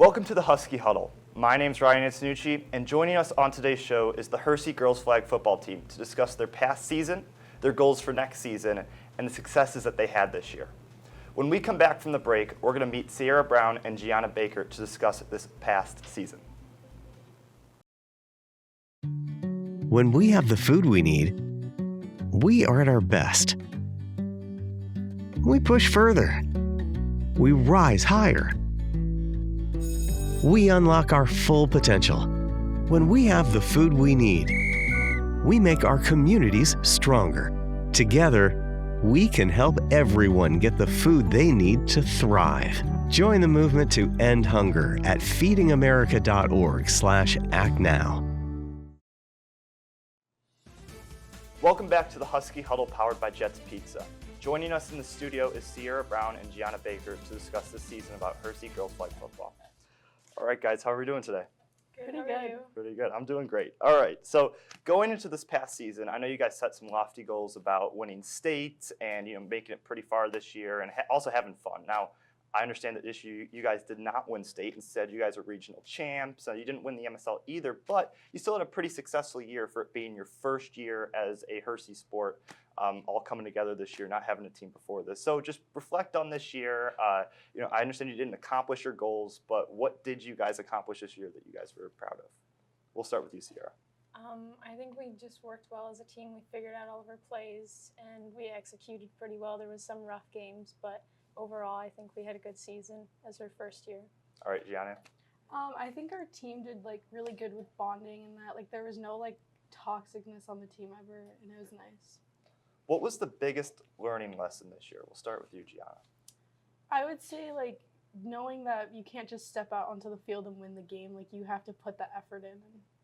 Welcome to the Huskie Huddle. My name's Ryan Antonucci, and joining us on today's show is the Hersey Girls Flag Football team to discuss their past season, their goals for next season, and the successes that they had this year. When we come back from the break, we're going to meet Sierra Brown and Gianna Baker to discuss this past season. When we have the food we need, we are at our best. We push further. We rise higher. We unlock our full potential. When we have the food we need, we make our communities stronger. Together, we can help everyone get the food they need to thrive. Join the movement to end hunger at feedingamerica.org/actnow. Welcome back to the Huskie Huddle powered by Jets Pizza. Joining us in the studio is Sierra Brown and Gianna Baker to discuss this season about Hersey Girls Flag Football. All right, guys, how are we doing today? Pretty good. Pretty good. I'm doing great. All right, so going into this past season, I know you guys set some lofty goals about winning state and making it pretty far this year and also having fun. Now, I understand that this year you guys did not win state. Instead, you guys were regional champs. You didn't win the MSL either, but you still had a pretty successful year for it being your first year as a Hersey sport, all coming together this year, not having a team before this. So just reflect on this year. I understand you didn't accomplish your goals, but what did you guys accomplish this year that you guys were proud of? We'll start with you, Sierra. I think we just worked well as a team. We figured out all of our plays, and we executed pretty well. There was some rough games, but overall, I think we had a good season as our first year. All right, Gianna. I think our team did really good with bonding and that. There was no toxicness on the team ever, and it was nice. What was the biggest learning lesson this year? We'll start with you, Gianna. I would say knowing that you can't just step out onto the field and win the game. You have to put that effort in.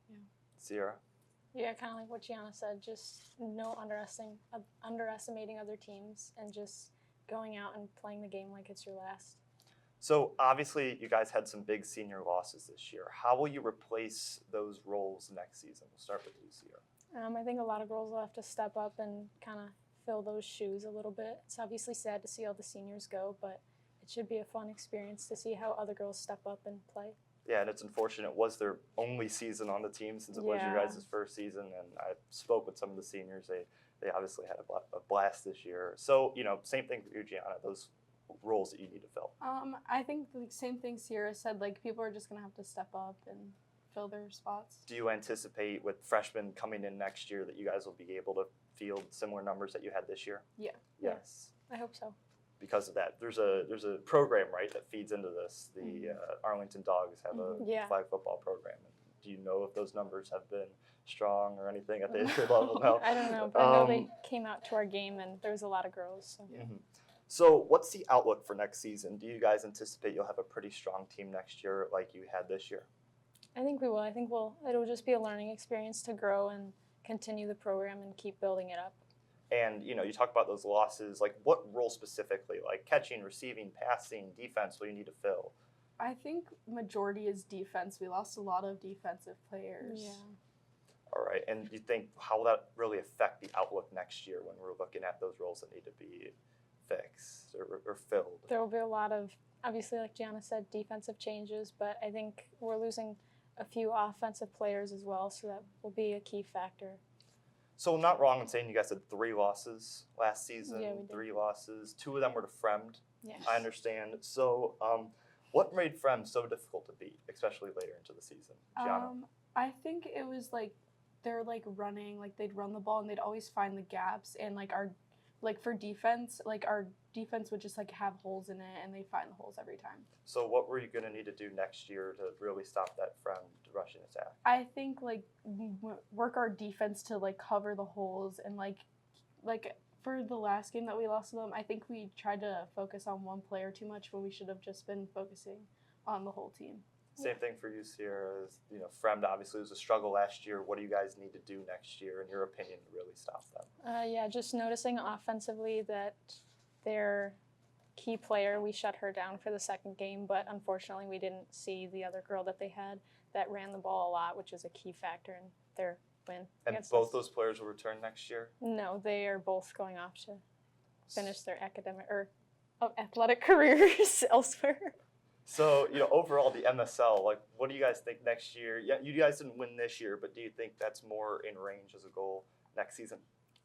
And, Sierra. Yeah, kind of like what Gianna said. Just no underestimating other teams and just going out and playing the game like it's your last. So obviously you guys had some big senior losses this year. How will you replace those roles next season? We'll start with you, Sierra. I think a lot of girls will have to step up and kind of fill those shoes a little bit. It's obviously sad to see all the seniors go, but it should be a fun experience to see how other girls step up and play. Yeah, and it's unfortunate it was their only season on the team since it was your guys' first season, and I spoke with some of the seniors. They obviously had a blast this year. So, same thing for you, Gianna, those roles that you need to fill. I think the same thing Sierra said, people are just going to have to step up and fill their spots. Do you anticipate with freshmen coming in next year that you guys will be able to field similar numbers that you had this year? Yeah. Yes. I hope so. Because of that, there's a program, right, that feeds into this. The Arlington Dogs have a flag football program. Do you know if those numbers have been strong or anything at the entry level? No. I don't know, but I know they came out to our game and there was a lot of girls. So. Mm-hmm. So what's the outlook for next season? Do you guys anticipate you'll have a pretty strong team next year like you had this year? I think we will. I think it'll just be a learning experience to grow and continue the program and keep building it up. And, you talk about those losses, what role specifically, catching, receiving, passing, defense, will you need to fill? I think majority is defense. We lost a lot of defensive players. Yeah. All right, and you think how will that really affect the outlook next year when we're looking at those roles that need to be fixed or filled? There will be a lot of, obviously, like Gianna said, defensive changes, but I think we're losing a few offensive players as well, so that will be a key factor. So I'm not wrong in saying you guys had 3 losses last season, Yeah, we did. 3 losses. 2 of them were to Fremd, Yes. I understand. So what made Fremd so difficult to beat, especially later into the season? Gianna? I think it was they're running, they'd run the ball and they'd always find the gaps, and for defense, our defense would just have holes in it and they'd find the holes every time. So what were you going to need to do next year to really stop that Fremd rushing attack? I think work our defense to cover the holes, and for the last game that we lost to them, I think we tried to focus on one player too much when we should have just been focusing on the whole team. Same thing for you, Sierra. Fremd obviously was a struggle last year. What do you guys need to do next year, in your opinion, to really stop them? Just noticing offensively that their key player, we shut her down for the second game, but unfortunately we didn't see the other girl that they had that ran the ball a lot, which is a key factor in their win. And both those players will return next year? No, they are both going off to finish their athletic careers elsewhere. So, overall, the MSL, like, what do you guys think next year? Yeah, you guys didn't win this year, but do you think that's more in range as a goal next season?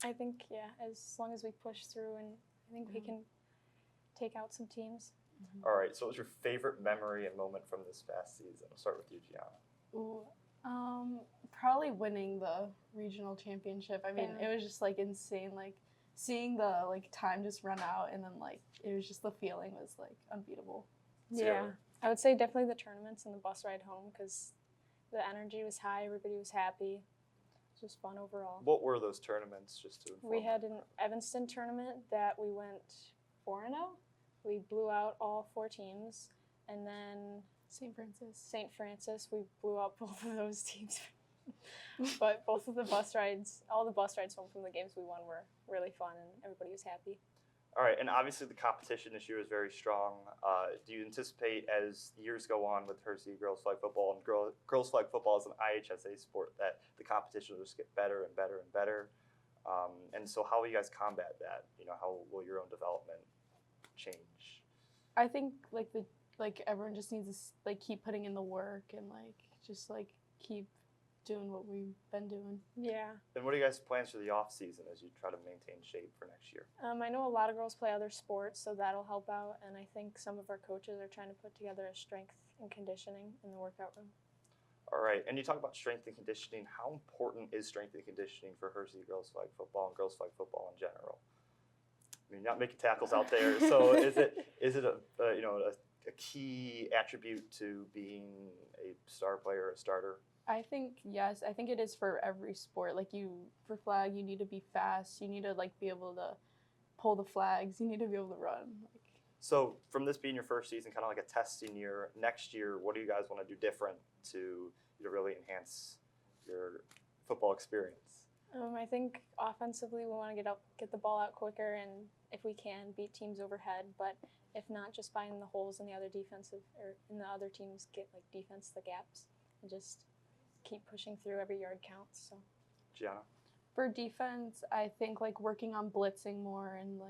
I think, yeah, as long as we push through, and I think we can take out some teams. All right, so what was your favorite memory and moment from this past season? I'll start with you, Gianna. Ooh, probably winning the regional championship. I mean, it was just like insane, like seeing the time just run out, and then it was just, the feeling was unbeatable. Yeah, I would say definitely the tournaments and the bus ride home, because the energy was high, everybody was happy. It was just fun overall. What were those tournaments, just to inform We had me? an Evanston tournament that we went 4-0. We blew out all 4 teams, and then St. Francis, we blew out both of those teams. But both of the bus rides, all the bus rides home from the games we won were really fun, and everybody was happy. All right, and obviously the competition this year is very strong. Do you anticipate, as years go on with Hersey Girls Flag Football, and Girls Flag Football is an IHSA sport, that the competition will just get better and better and better? And so how will you guys combat that? How will your own development change? I think everyone just needs to keep putting in the work, and just keep doing what we've been doing. Yeah. And what are you guys' plans for the off season as you try to maintain shape for next year? I know a lot of girls play other sports, so that'll help out. And I think some of our coaches are trying to put together a strength and conditioning in the workout room. All right, and you talk about strength and conditioning. How important is strength and conditioning for Hersey Girls Flag Football and Girls Flag Football in general? I mean, you're not making tackles out there, so is it a key attribute to being a star player, a starter? I think yes. I think it is for every sport. For flag, you need to be fast. You need to be able to pull the flags. You need to be able to run. So from this being your first season, kind of like a testing year, next year, what do you guys want to do different to really enhance your football experience? I think offensively we want to get the ball out quicker, and if we can, beat teams overhead. But if not, just find the holes in the other teams, get defense the gaps, and just keep pushing through. Every yard counts. So, Gianna? For defense, I think working on blitzing more and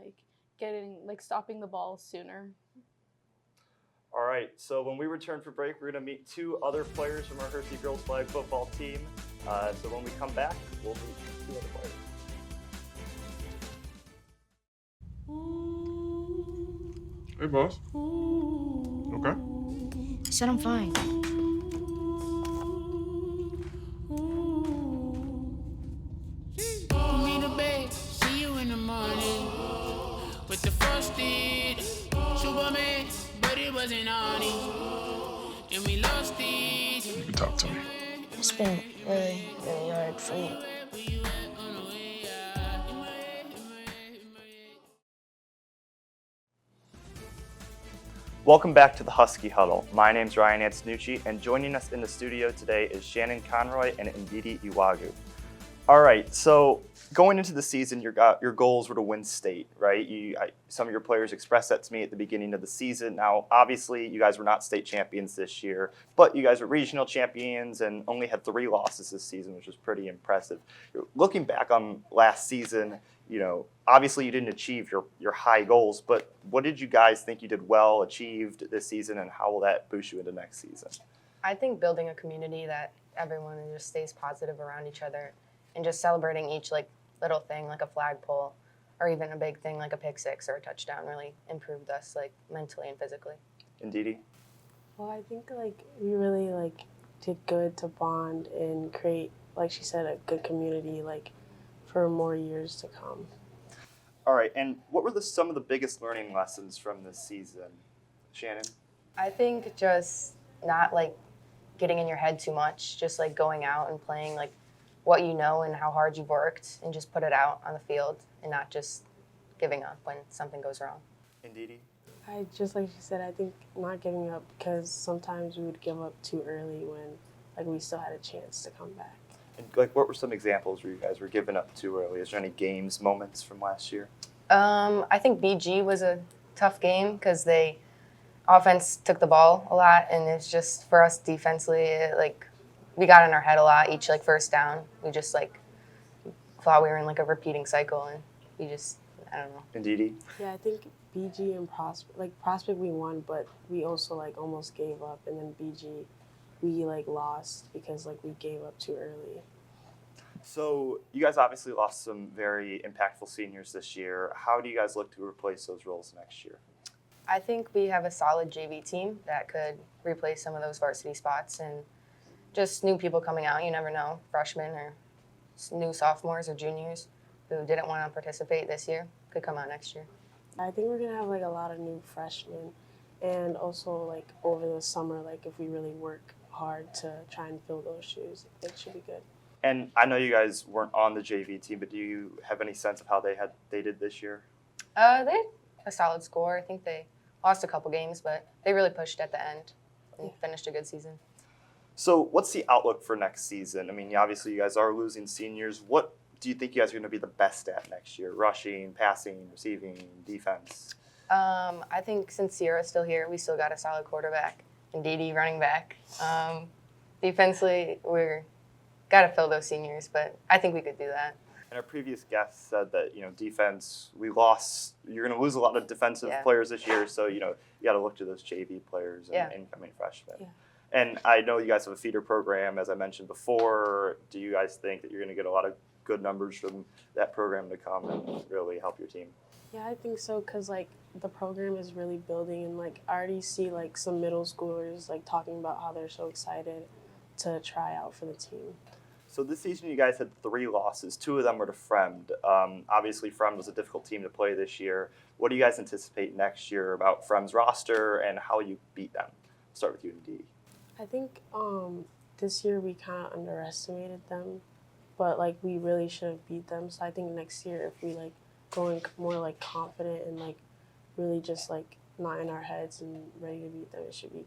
getting stopping the ball sooner. All right, so when we return for break, we're going to meet 2 other players from our Hersey Girls Flag Football team. So when we come back, we'll meet 2 other players. Hey, boss. Okay? I said I'm fine. Put me to bed, see you in the morning. With the frosted Superman, but it wasn't on it. And we lost it. You can talk to me. It's been really, really hard for me. Welcome back to the Huskie Huddle. My name's Ryan Antonucci, and joining us in the studio today is Shannon Conroy and Ndidi Iwagu. All right, so going into the season, your goals were to win state, right? Some of your players expressed that to me at the beginning of the season. Now, obviously, you guys were not state champions this year, but you guys were regional champions and only had 3 losses this season, which was pretty impressive. Looking back on last season, obviously you didn't achieve your high goals, but what did you guys think you did well, achieved this season, and how will that boost you into next season? I think building a community that everyone just stays positive around each other, and just celebrating each little thing, like a flagpole, or even a big thing like a pick six or a touchdown, really improved us mentally and physically. Ndidi? Well, I think we really did good to bond and create, like she said, a good community for more years to come. All right, and what were some of the biggest learning lessons from this season? Shannon? I think just not getting in your head too much, just going out and playing what you know and how hard you've worked, and just put it out on the field and not just giving up when something goes wrong. Ndidi? I just like she said, I think not giving up, because sometimes we would give up too early when we still had a chance to come back. And what were some examples where you guys were giving up too early? Is there any moments from last year? I think BG was a tough game because offense took the ball a lot, and it's just for us defensively, we got in our head a lot each first down. We just thought we were in a repeating cycle, and we just I don't know. Indeedy? Yeah, I think BG and Prospect we won, but we also like almost gave up, and then BG we like lost because like we gave up too early. So you guys obviously lost some very impactful seniors this year. How do you guys look to replace those roles next year? I think we have a solid JV team that could replace some of those varsity spots, and just new people coming out. You never know, freshmen or new sophomores or juniors who didn't want to participate this year could come out next year. I think we're gonna have like a lot of new freshmen, and also like over the summer, like if we really work hard to try and fill those shoes, it should be good. And I know you guys weren't on the JV team, but do you have any sense of how they did this year? They had a solid score. I think they lost a couple games, but they really pushed at the end and finished a good season. So what's the outlook for next season? I mean, obviously you guys are losing seniors. What do you think you guys are going to be the best at next year? Rushing, passing, receiving, defense? I think since Sierra's still here, we still got a solid quarterback and Dee running back. Defensively, we're got to fill those seniors, but I think we could do that. And our previous guest said that, defense, you're going to lose a lot of defensive players this year, so, you got to look to those JV players and incoming freshmen. Yeah. And I know you guys have a feeder program, as I mentioned before. Do you guys think that you're going to get a lot of good numbers from that program to come and really help your team? Yeah, I think so, because like the program is really building, and like I already see like some middle schoolers like talking about how they're so excited to try out for the team. So this season you guys had 3 losses. 2 of them were to Fremd. Obviously Fremd was a difficult team to play this year. What do you guys anticipate next year about Fremd's roster and how you beat them? I'll start with you, Indeedy. I think this year we kind of underestimated them, but like we really should have beat them. So I think next year if we like go in more like confident and like really just like not in our heads and ready to beat them, it should be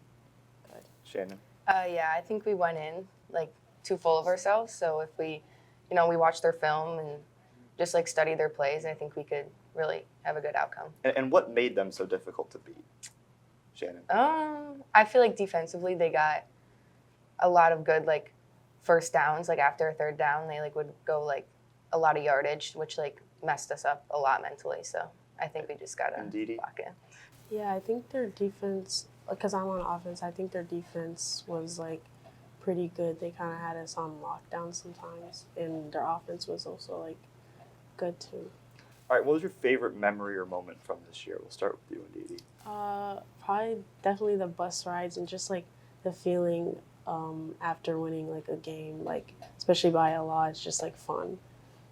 good. Shannon? Yeah, I think we went in like too full of ourselves. So if we watch their film and just like study their plays, I think we could really have a good outcome. And what made them so difficult to beat? Shannon? I feel like defensively they got a lot of good like first downs. Like after a third down, they like would go like a lot of yardage, which like messed us up a lot mentally. So I think we just gotta lock in. Yeah, I think their defense, because I'm on offense, I think their defense was like pretty good. They kind of had us on lockdown sometimes, and their offense was also like good too. All right, what was your favorite memory or moment from this year? We'll start with you, Indeedy. Probably definitely the bus rides and just like the feeling after winning like a game, like especially by a lot. It's just like fun.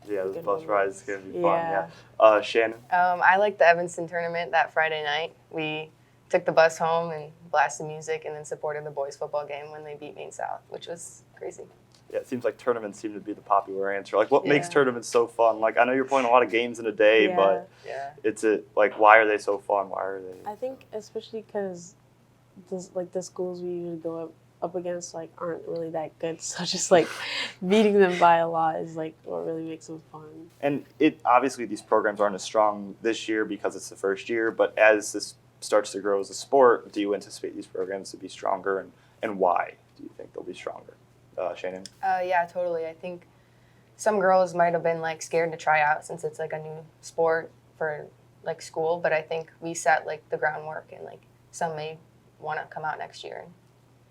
Yeah, the bus rides can be fun. Yeah. Shannon? I liked the Evanston tournament that Friday night. We took the bus home and blasted music and then supported the boys football game when they beat Maine South, which was crazy. Yeah, it seems like tournaments seem to be the popular answer. Like, what makes tournaments so fun? Like, I know you're playing a lot of games in a day, but like, why are they so fun? Why are they? I think especially because the schools we usually go up against like aren't really that good, so just like beating them by a lot is like what really makes them fun. And obviously these programs aren't as strong this year because it's the first year, but as this starts to grow as a sport, do you anticipate these programs to be stronger, and why do you think they'll be stronger? Shannon? Yeah, totally. I think some girls might have been like scared to try out since it's like a new sport for like school, but I think we set like the groundwork, and like some may want to come out next year and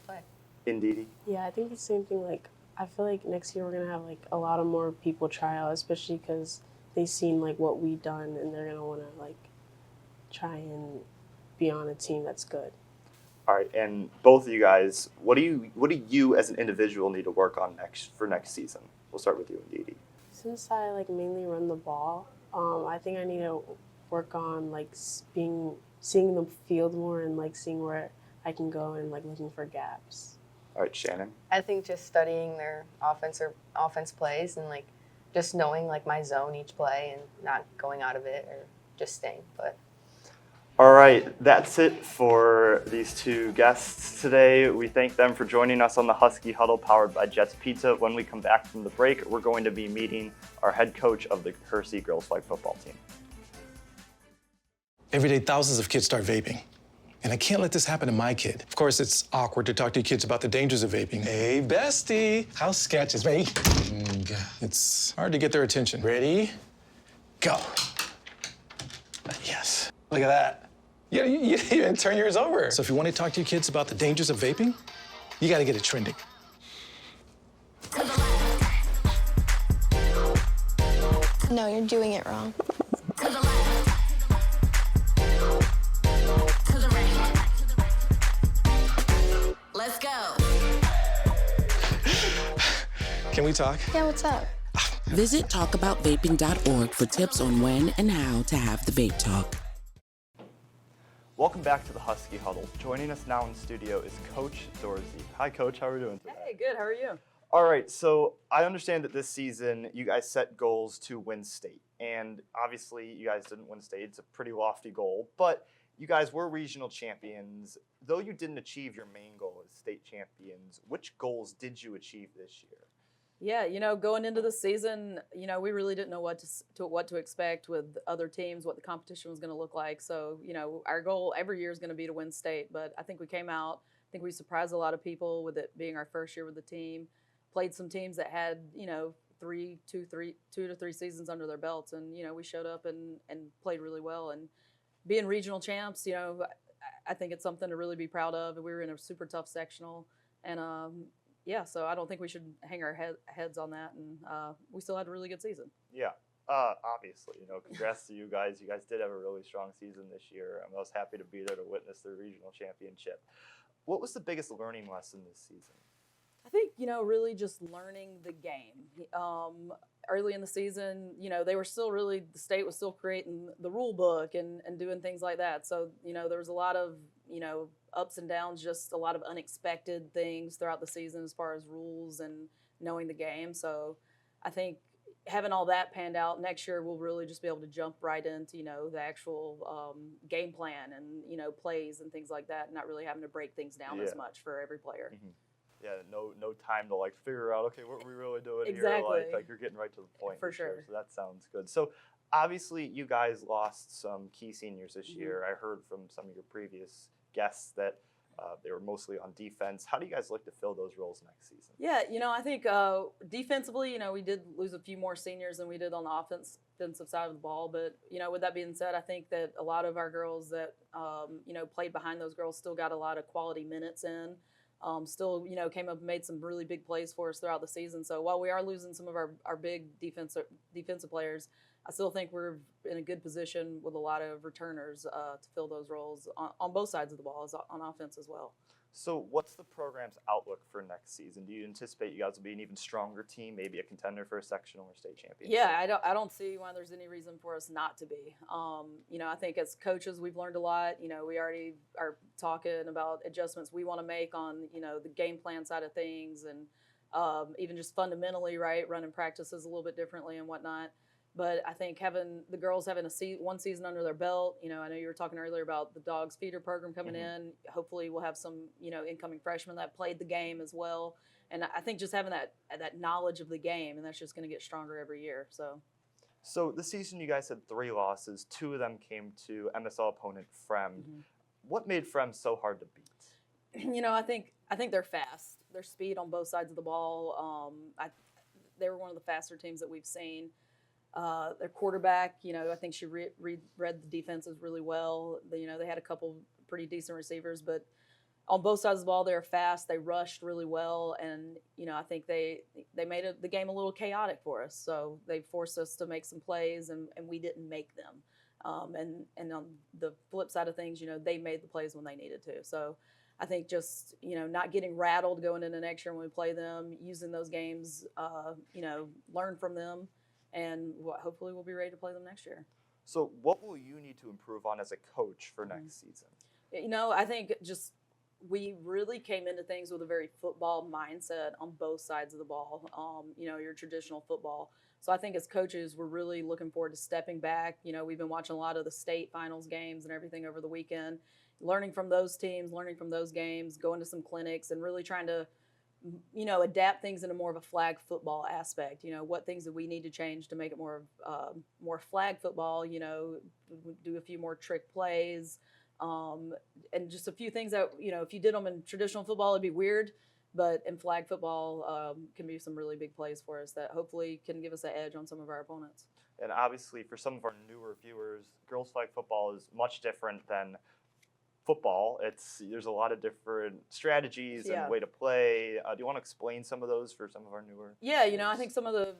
play. Indeedy? Yeah, I think the same thing. Like, I feel like next year we're gonna have like a lot of more people try out, especially because they've seen like what we've done, and they're gonna want to like try and be on a team that's good. All right, and both of you guys, what do you as an individual need to work on for next season? We'll start with you, Indeedy. Since I like mainly run the ball, I think I need to work on like seeing the field more and like seeing where I can go and like looking for gaps. All right, Shannon. I think just studying their offense plays and like just knowing like my zone each play and not going out of it or just staying put. All right, that's it for these 2 guests today. We thank them for joining us on the Huskie Huddle powered by Jets Pizza. When we come back from the break, we're going to be meeting our head coach of the Hersey Girls Football team. Every day, thousands of kids start vaping. And I can't let this happen to my kid. Of course, it's awkward to talk to your kids about the dangers of vaping. Hey, bestie, how's sketches? Ready? It's hard to get their attention. Ready? Go. Look at that. You didn't even turn yours over. So if you want to talk to your kids about the dangers of vaping, you got to get it trending. No, you're doing it wrong. Let's go. Can we talk? Yeah, what's up? Visit talkaboutvaping.org for tips on when and how to have the vape talk. Welcome back to the Huskie Huddle. Joining us now in studio is Coach Dorsey. Hi, Coach. How are we doing today? Hey, good. How are you? All right. So I understand that this season you guys set goals to win state, and obviously you guys didn't win state. It's a pretty lofty goal, but you guys were regional champions. Though you didn't achieve your main goal as state champions, which goals did you achieve this year? Yeah, going into the season, we really didn't know what to expect with other teams, what the competition was going to look like. So, our goal every year is going to be to win state. But I think we came out. I think we surprised a lot of people with it being our first year with the team. Played some teams that had, 2 to 3 seasons under their belts, and we showed up and played really well. And being regional champs, I think it's something to really be proud of. We were in a super tough sectional, and yeah, so I don't think we should hang our heads on that, and we still had a really good season. Yeah, obviously, congrats to you guys. You guys did have a really strong season this year. I was happy to be there to witness the regional championship. What was the biggest learning lesson this season? I think, really just learning the game. Early in the season, they were still the state was still creating the rule book and doing things like that. So, there was a lot of, ups and downs, just a lot of unexpected things throughout the season as far as rules and knowing the game. So I think having all that panned out, next year we'll really just be able to jump right into, the actual game plan and, plays and things like that, not really having to break things down as much for every player. Mm-hmm. Yeah, no time to figure out, okay, what are we really doing exactly. here? Like you're getting right to the point. For sure. So that sounds good. So obviously you guys lost some key seniors this year. I heard from some of your previous guests that they were mostly on defense. How do you guys look to fill those roles next season? Yeah, I think defensively, we did lose a few more seniors than we did on the offensive side of the ball. But, with that being said, I think that a lot of our girls that, played behind those girls still got a lot of quality minutes in. Still, came up and made some really big plays for us throughout the season. So while we are losing some of our big defensive players, I still think we're in a good position with a lot of returners to fill those roles on both sides of the ball, on offense as well. So what's the program's outlook for next season? Do you anticipate you guys will be an even stronger team, maybe a contender for a sectional or state championship? Yeah, I don't see why there's any reason for us not to be. I think as coaches we've learned a lot. We already are talking about adjustments we want to make on, the game plan side of things, and even just fundamentally, right, running practices a little bit differently and whatnot. But I think having the girls having one season under their belt, I know you were talking earlier about the Dogs Feeder program coming in. Hopefully we'll have some, incoming freshmen that played the game as well. And I think just having that knowledge of the game, and that's just going to get stronger every year. So this season you guys had 3 losses. 2 of them came to MSL opponent Frem. What made Frem so hard to beat? I think they're fast. Their speed on both sides of the ball. They were one of the faster teams that we've seen. Their quarterback, I think she read the defenses really well. They had a couple pretty decent receivers, but on both sides of the ball, they were fast. They rushed really well, and I think they made the game a little chaotic for us. So they forced us to make some plays, and we didn't make them. And on the flip side of things, they made the plays when they needed to. So I think just not getting rattled going into next year when we play them, using those games, learn from them. And hopefully we'll be ready to play them next year. So what will you need to improve on as a coach for next season? I think just we really came into things with a very football mindset on both sides of the ball, your traditional football. So I think as coaches, we're really looking forward to stepping back. We've been watching a lot of the state finals games and everything over the weekend, learning from those teams, learning from those games, going to some clinics, and really trying to adapt things in a more of a flag football aspect. What things that we need to change to make it more flag football. Do a few more trick plays, and just a few things that if you did them in traditional football, it'd be weird. But in flag football, can be some really big plays for us that hopefully can give us an edge on some of our opponents. And obviously, for some of our newer viewers, girls flag football is much different than football. There's a lot of different strategies Yeah. and way to play. Do you want to explain some of those for some of our newer? Yeah, I think some of the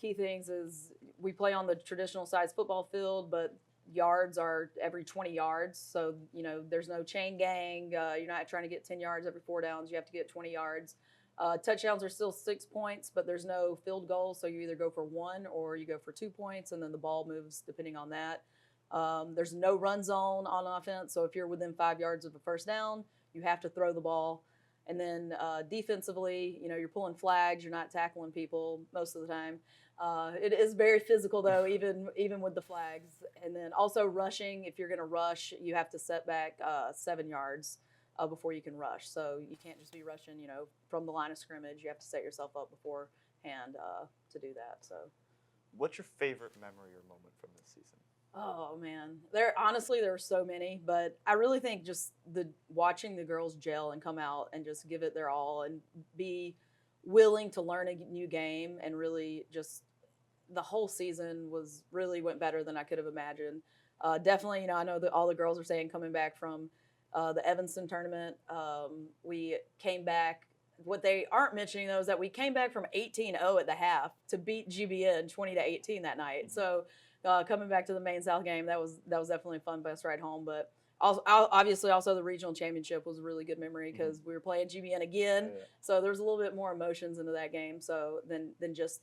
key things is we play on the traditional size football field, but yards are every 20 yards. So there's no chain gang. You're not trying to get 10 yards every 4 downs. You have to get 20 yards. Touchdowns are still 6 points, but there's no field goal. So you either go for 1 or you go for 2 points, and then the ball moves depending on that. There's no run zone on offense. So if you're within 5 yards of a first down, you have to throw the ball. And then defensively, you're pulling flags. You're not tackling people most of the time. It is very physical, though, even with the flags. And then also rushing. If you're going to rush, you have to set back 7 yards before you can rush. So you can't just be rushing, from the line of scrimmage. You have to set yourself up beforehand to do that. So, what's your favorite memory or moment from this season? Oh man, there are so many, but I really think just watching the girls gel and come out and just give it their all and be willing to learn a new game, and really just the whole season went better than I could have imagined. Definitely, I know that all the girls are saying coming back from the Evanston tournament, we came back. What they aren't mentioning though is that we came back from 18-0 at the half to beat GBN 20-18 that night. So. Coming back to the Maine South game, that was definitely a fun bus ride home. But obviously also the regional championship was a really good memory because we were playing GBN again. Yeah. So there was a little bit more emotions into that game than just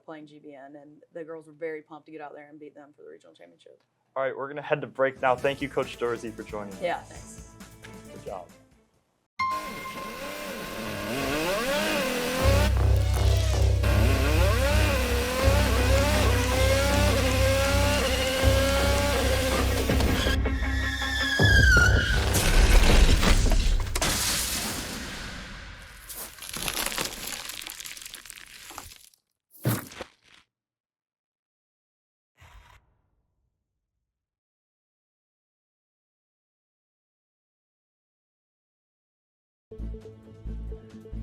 playing GBN. And the girls were very pumped to get out there and beat them for the regional championship. All right, we're going to head to break now. Thank you, Coach Dorsey, for joining us. Yeah, thanks. Good job.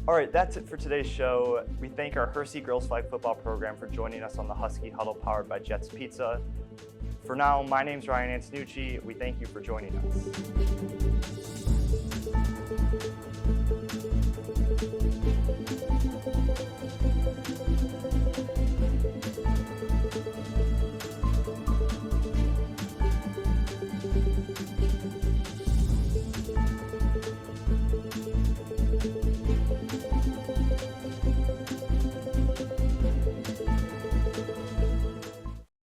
All right, that's it for today's show. We thank our Hersey Girls Flag Football program for joining us on the Husky Huddle powered by Jets Pizza. For now, my name's Ryan Antonucci. We thank you for joining us.